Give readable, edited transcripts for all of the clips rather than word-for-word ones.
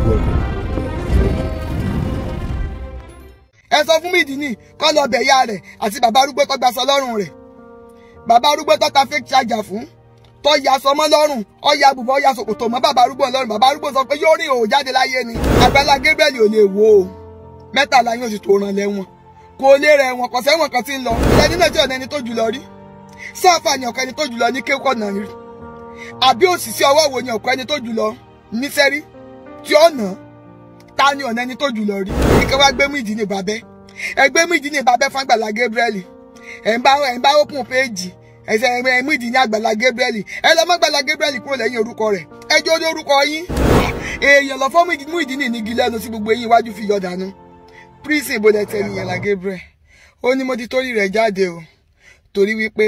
gbọ́. ẹ sọ fún Muyideen kó lọ bẹ̀ ìyá rẹ̀ àti bàbá arúgbó tó gbaṣọ lọ́rùn rẹ̀. Bàbá arúgbó tó ta fake charger fún tó ya sọmọ lọ́rùn ọya bùbọ́ ọya ṣòkòtò mọ́ bàbá arúgbó lọ́rùn. Bàbá arúgbó sọ pé yóò rìn òun jáde láyé ni. Àgbàlá Gabriel ò lè wo o. Mẹ́tàlá yóò sì tó ràn lẹ́wọ̀n. Kò lè rẹ̀ wọ̀n kọ̀ sẹ́wọ̀n kan ti ń lọ. Ẹni náà tí ọ̀nà ẹni tó jù lọ rí. Sáfà ni ọ̀kan ẹni tó jù lọ ní kéwọ́ náà rí. Àbí òṣìṣẹ́ ọwọ́ wo ni ọ̀kan ẹni tó jù lọ níṣẹ́ rí. Tí ọ̀nà ta ni ọ̀nà ẹni tó jù lọ rí. Ìkẹ́ wá gbé Muyideen bàbẹ́. Ẹgbẹ́ Muyideen bàbẹ́ fún Àgbàlá Gabriel. Ẹ̀ ń bá open page. Ẹsẹ̀ Muyideen Àgbàlá Gabriel. Ẹ lọ mọ́ Àgbàlá Gabriel kúrò lẹ́yìn orúkọ rẹ̀. Ẹ jọ ní orúkọ yín. Èèyàn lọ fọ́ Muyideen nígi lẹ́nu sí gbogbo eyín iwájú fi yọ dànù. Prison ìbòlẹ̀ tẹ̀ ní Àgbàlá Gabriel. Ó ní mo ti torí rẹ̀ jáde o. Torí wípé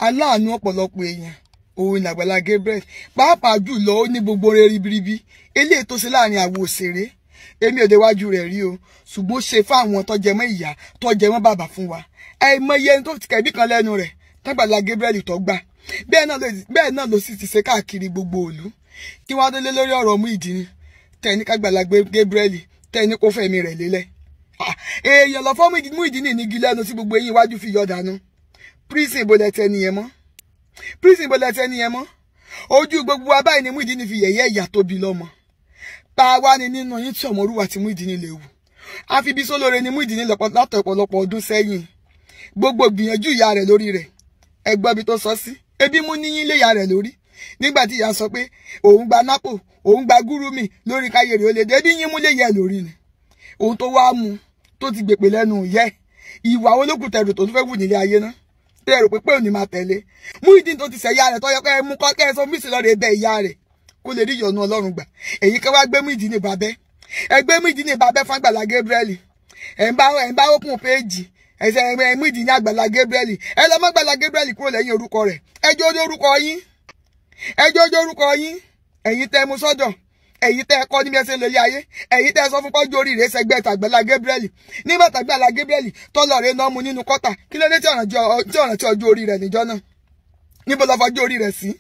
aláàánú ọ̀pọ̀lọpọ̀ èèyàn òun ní Àgbàlá Gabriel. Pàápàá jùlọ ó ní gbogbo rẹ̀ ribiribi. Eléyìí tó ṣe láàrin àwọn òṣèré. Èmi ò déwájú rẹ̀ rí o. Ṣùgbọ́n ṣe fún àwọn tó jẹ mọ́ ìyá tó jẹ mọ́ bàbá fún wa. Àìmọye ẹni tó ti kẹ̀bí kan lẹ́nu rẹ̀. Àgbàlá Gabriel tó gbà bẹ́ẹ̀ náà ló sì ti ṣe káàkiri gbogbo ìlú kí wọ́n délé lórí ọ̀rọ̀ Muyideen tẹni k'Àgbàlá Gabriel tẹni kó fẹ̀mí rẹ̀ lélẹ̀ èèyàn lọ fọ́ Muyideen nígi lẹ́nu sí gbogbo eyín iwájú fi yọ dànù. Prison ìbòlẹ̀ tẹ nìyẹn mọ́. Prison ìbòlẹ̀ tẹ nìyẹn mọ́. Ojú gbogbo wa báyìí ni Muyideen fi yẹ̀yẹ́ ìyá tóbi lọ́mọ. Pa wá ni nínú yín tí ọmọrúwà tí Muyideen lè wù. Àfi bí sólóore ni Muyideen látọ̀ ọ̀pọ̀lọpọ̀ ọdún sẹ́yìn. Gbogbo gbìyànjú ìyá rẹ̀ lórí rẹ̀ ẹgbọ́n bí tó sọ sí ebi mú níyín léyà rẹ̀ lórí nígbà tí ìyá sọ pé òun gba nápò òun gba gúrúmì lórí káyé rẹ̀ ó lè dé ebi yín mú léyà lórí ni òun tó wá mú tó ti gbèpè lẹ́nu yẹ ìwà olókùn tẹ̀rù tó tún fẹ́ wù nílé ayé náà tẹ́ rò pé òní máa tẹ̀lé Muyideen tó ti sẹ̀yà rẹ̀ tó yẹ kó ẹ mú kọ́ kẹ́ ẹ sọ mísì lọ́rẹ̀ bẹ ìyá rẹ̀ kó lè rí ìyọ̀nù Ọlọ́run gbà èyí kẹ́ wá gbé Muyideen bàbẹ́ ẹgbẹ́ Muyideen bàbẹ́ fún Àgbàlá Gabriel ẹ̀ ń bá open page ẹsẹ̀ Muyideen Àgbàlá Gabriel. Ẹ lọ mọ́ Àgbàlá Gabriel kúrò lẹ́yìn orúkọ rẹ̀. Ẹ jọ ní orúkọ yín. Ẹ jọ ní orúkọ yín. Ẹ̀yin tẹ́ mú sọ́dọ̀. Ẹ̀yin tẹ́ kọ́ ní bí ẹ ṣe ń lóye ayé. Ẹ̀yin tẹ́ sọ fún pọ́jú orí rẹ̀ sẹ́gbẹ́ Àgbàlá Gabriel. Nígbà tí Àgbàlá Gabriel tọ́lọ̀ rẹ̀ náà mú nínú kọ́tà. Kí ló dé tí ọ̀ràn tí ọjọ́ orí rẹ̀ níjọ́ náà? Níbo lọ fọjọ́ orí rẹ̀ sí?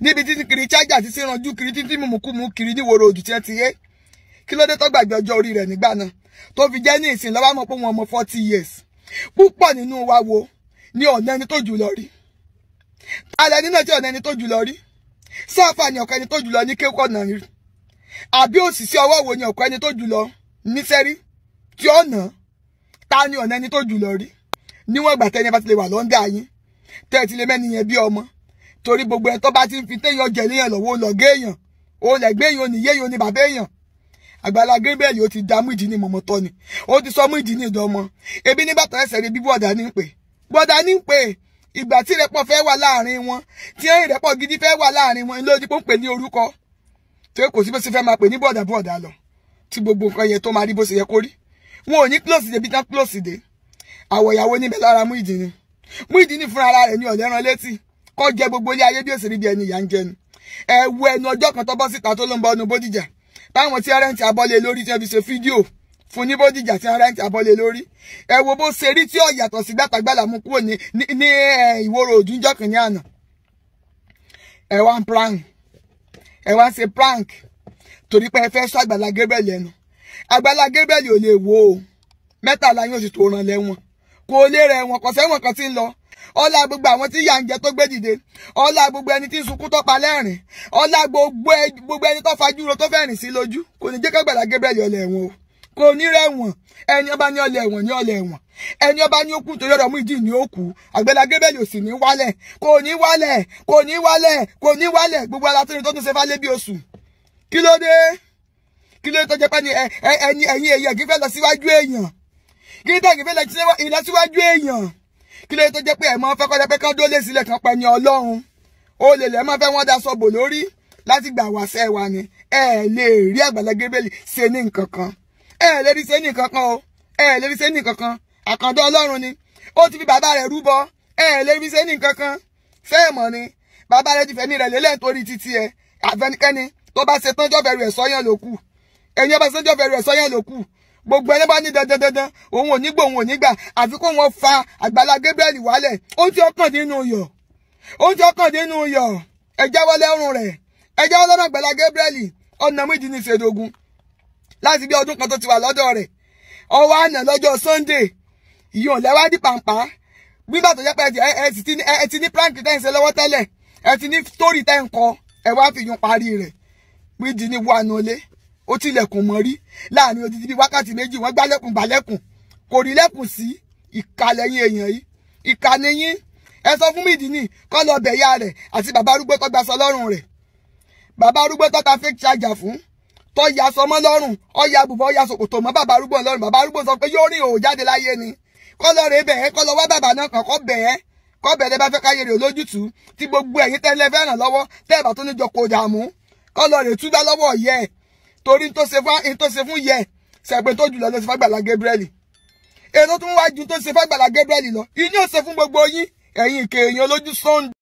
Níbi tí kiri chájà ti síranjú kiri títí mùmùkúmù kiri níwòrò òdù tí ẹ ti yé. Kí ló dé tó gbàgbé ọjọ́ orí rẹ̀ nígbà náà? Tó fi jẹ́ ní ìsìn lọ́wọ́ mọ̀ pé wọn mọ 40 years. Púpọ̀ nínú wa wo ní ọ̀nà ẹni tó jù lọ rí. Alẹ́ nínú tí ọ̀nà ẹni tó jù lọ rí. Sáfà ni ọ̀kan ẹni tó jù lọ ní kéwọ́ náà rí. Àbí òṣìṣẹ́ ọwọ́ wo ni ọ̀kan ẹni tó jù lọ níṣẹ́ rí. Tí ọ̀nà ta ni ọ̀nà ẹni tó jù lọ rí. Níwọ̀n ìgbà tẹ́ni bá ti lè wà lọ́ndà yín. Tẹ́ ti lè mẹ́ni yẹn bí ọmọ. Torí gbogbo ẹ̀ tó bá ti ń fi téèyàn jẹ léèyàn lọ́wọ́ lọ́gẹ́ èèyàn. O lẹ̀ gbé èèyàn oníyé èèyàn ní bàbá èèyàn. Àgbàlá Gabriel ó ti dá Muyideen mọ̀mọ́ tọ́ ni ó ti sọ Muyideen dọmọ ebi nígbà tó ẹsẹ̀ rí bí bọ́ọ̀dà ní ń pè bọ́ọ̀dà ní ń pè ìgbà tí ìrẹ́pọ̀ fẹ́ wà láàrin wọn tí ìrẹ́pọ̀ gidi fẹ́ wà láàrin wọn lójú pé ń pè ní orúkọ tí kò sí bó ṣe fẹ́ máa pè ní bọ́ọ̀dà lọ tí gbogbo nǹkan yẹn tó máa rí bó ṣe yẹ kó rí wọn ò ní close dé bí tán close dé àwọ̀ ìyàwó níbẹ̀ lára Muyideen fúnra ara rẹ̀ ní ọ̀lẹ́ran létí kọ́ jẹ gbogbo ilé ayé bí òṣèré bí ẹni ìyá ń jẹnu ẹ̀wù ẹnu ọjọ́ kan tó bọ́ síta tó ló ń bọ́ ọnu Bódìjà táwọn tí rẹ́ǹtì abọ́lé lórí tí wọ́n fi ṣe fídíò fún ní Bódìjà tí rẹ́ǹtì abọ́lé lórí ẹ wo bó ṣe rí tí ó yàtọ̀ sí gbàtàgbàlà mú kúrò ní ìwòrò òdúnjọ́ kìíní àná ẹ wá ń prank ẹ wá ń ṣe prank torí pé ẹ fẹ́ sọ Àgbàlá Gabriel lẹ́nu Àgbàlá Gabriel ò lè wo o mẹ́tàlá yóò sì tó ràn lẹ́wọ̀n kò lè rẹ̀ wọ̀n kò sẹ́wọ̀n kan tí ń lọ ọlá gbogbo àwọn tí yà ń jẹ tó gbé dìde ọlá gbogbo ẹni tí ń sunkún tó pa lẹ́rìn ọlá gbogbo ẹni tó fajúro tó fẹ́rìn sí lójú kò ní jẹ́ k'Àgbàlá Gabriel ọlẹ̀ ẹ̀wọ̀n o kò ní rẹ̀wọ̀n ẹni ọba ní ọlẹ̀ ẹ̀wọ̀n ní ọlẹ̀ ẹ̀wọ̀n ẹni ọba ní òkú tó yọ̀rọ̀ Muyideen ní òkú Àgbàlá Gabriel ò sì ní wálẹ̀ kò ní wálẹ̀ gbogbo alátorí tó tún ṣe fálé bí oṣù kí ló dé tó jẹ́ pé ẹ̀yin èèyàn kí fẹ́ lọ síwájú èèyàn kí ní tẹ́gì fẹ́ lọ síwájú èèyàn kí ló tó jẹ́ pé ẹ̀mọ́ fẹ́ kọ́jẹ́ pé kán dólé sílẹ̀ kan pẹ̀ ní Ọlọ́run ó lè lẹ́mọ́ fẹ́ wọ́n dá sọ́bò lórí láti gbà wá sẹ́ wa ni ẹ lè rí Àgbàlá Gabriel ṣe ní nǹkan kan ẹ lè rí ṣe ní nǹkan kan o ẹ lè rí ṣe ní nǹkan kan àkàndá Ọlọ́run ni ó ti fi bàbá rẹ̀ rúbọ ẹ lè rí ṣe ní nǹkan kan fẹ́ mọ̀ ni bàbá rẹ̀ ti fẹ̀mí rẹ̀ lélẹ̀ nítorí títí ẹ àfẹnikẹ́ni tó bá ṣe tán jọ́fẹ̀rù ẹ̀ sọ́yàn ló kù ẹ̀yin ọba ṣe jọ́fẹ̀rù ẹ̀ sọ́yàn ló kù gbogbo ẹni bá ní dandan òun ò ní gbà òun ò ní gbà àfi kó wọn fa Àgbàlá Gabriel wálẹ̀ ó ti ọkàn nínú yọ̀ ẹ jáwọ́ lẹ́rùn rẹ̀ ẹ jáwọ́ lọ́rùn Àgbàlá Gabriel ọ̀nà Muyideen ìṣèdògún láti bí ọdún kan tó ti wà lọ́dọ̀ rẹ̀ ọwọ́ àná lọ́jọ́ Sunday ìyọ̀n lẹ́wádìí pàǹpá gbígbà tó jẹ́ pé ẹ ti ní prank tẹ́ ń ṣe lọ́wọ́ tẹ́lẹ̀ ẹ ti ní story tẹ́ ń kọ ẹ wá fi yun parí rẹ̀ Muyideen wà nulẹ̀ ó tilẹ̀kùn mọ́rí láàrin odidi bíi wákàtí méjì wọ́n gbálẹ̀kùn kò rí lẹ́kùn sí ìkàlẹ̀yìn èèyàn yìí ìkànnì yín ẹ sọ fún Muyideen kó lọ bẹ̀ ìyá rẹ̀ àti bàbá arúgbó tó gbaṣọ lọ́rùn rẹ̀ bàbá arúgbó tó ta fake charger fún tó ya sọmọ lọ́rùn ọ̀ya bùbọ̀ ọ̀ya ṣòkòtò mọ́ bàbá arúgbó lọ́rùn bàbá arúgbó sọ pé yóò rìn òwò jáde láyé ni kó lọ rè bẹ̀ ẹ́ kó lọ wá bàbá náà kàn kó bẹ̀ ẹ́ kó bẹ̀rẹ̀ bá fẹ́ káyé rẹ̀ lójútùú tí gbogbo ẹ̀yin tẹ́lẹ̀ fẹ́ràn lọ́wọ́ tẹ́ bá tó ní jọ kó dààmú kó lọ rè túbá lọ́wọ́ yẹ torí tó ṣe fún yẹ ṣẹ̀pẹ̀ tó jùlọ lọ sí fàgbàlá Gabriel èyí tó tún wájú tó ṣe fàgbàlá Gabriel lọ ìyẹn ò ṣe fún gbogbo yín ẹ̀yin ìkè èèyàn lójú Sunday.